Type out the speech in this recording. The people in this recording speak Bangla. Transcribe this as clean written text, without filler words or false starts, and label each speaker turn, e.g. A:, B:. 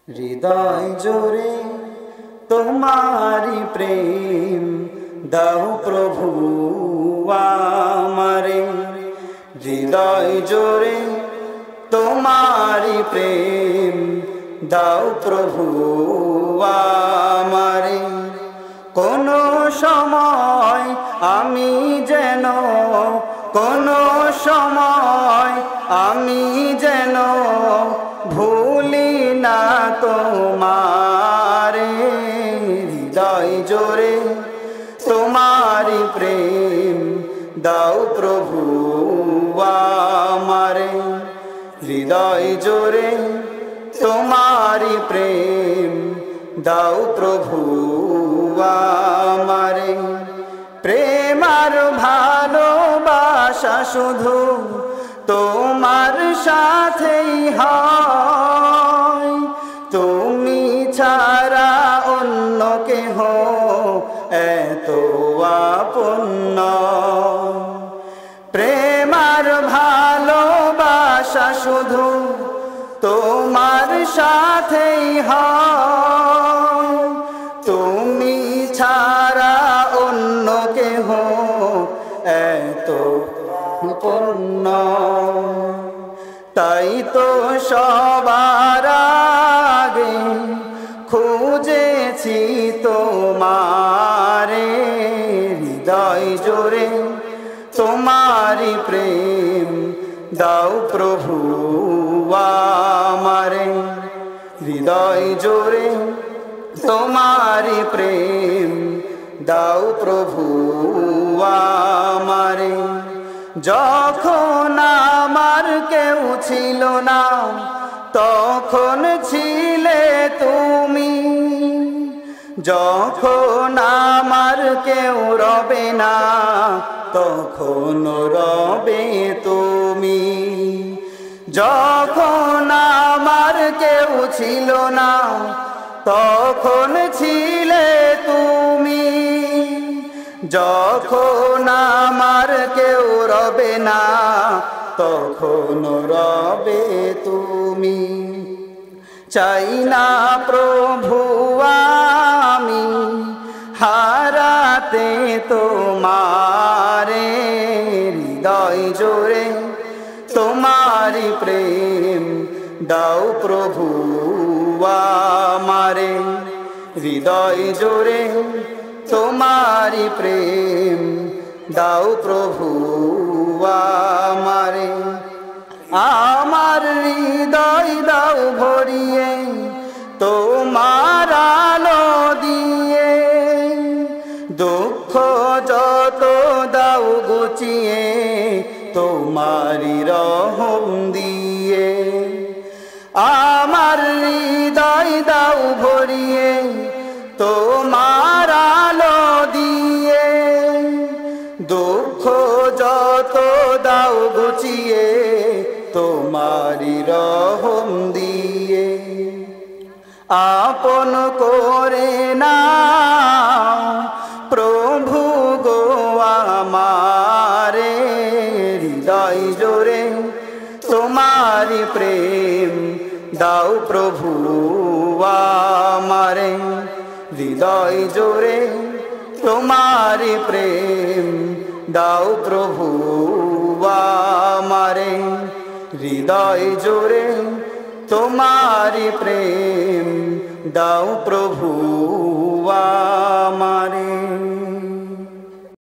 A: হৃদয় জোরে তোমারি প্রেম দাও প্রভু আমারে। হৃদয় জোরে তোমারি প্রেম দাও প্রভু আমারে। কোনো সময় আমি যেন, কোনো সময় আমি যেন ভুলি না তোমারে। হৃদয় জোরে তোমারি প্রেম দাও প্রভু আমারে। হৃদয় জোরে তোমারি প্রেম দাও প্রভু আমারে। প্রেম আর ভালোবাসা শুধু তোমার সাথেই হয়, তুমি ছাড়া অন্য কেহ এত আপন নয়। প্রেম আর ভালোবাসা শুধু তোমার সাথেই হয়, তুমি ছাড়া অন্য কেহ এত পূর্ণ। তাই তো সবার আগে খুঁজেছি তোমারে। হৃদয় জোরে তোমারি প্রেম দাও প্রভু আমারে। হৃদয় জোরে তোমারি প্রেম দাও প্রভু আমারে। যখন আমার কেউ ছিল না তখন ছিলে তুমি, যখন আমার কেউ রবে না তখন রবে তুমি। যখন আমার কেউ ছিল না তখন ছিলে তুমি, যখন আমার কেউ রবে না তখন রবে তুমি। চাই না প্রভু আমি হারাতে তোমারে। হৃদয় জোরে তোমারি প্রেম দাও প্রভু আমারে। হৃদয় জোরে তোমারি প্রেম দাও প্রভু আমারে। আমার হৃদয় দাও ভরিয়ে তোমার আলো দিয়ে, দুঃখ যত দাও গুছিয়ে তোমারি রহম দিয়ে। আমার হৃদয় দাও ভরিয়ে তোমার আলো দিয়ে, দুঃখ যত দাও গুছিয়ে তোমারি রহম দিয়ে। আপন করে নাও প্রভু গো আমারে। হৃদয় জোরে তোমারি প্রেম দাও প্রভু আমারে। হৃদয় জোরে তোমারি প্রেম দাও প্রভু আমারে। হৃদয় জোরে তোমারি প্রেম দাও প্রভু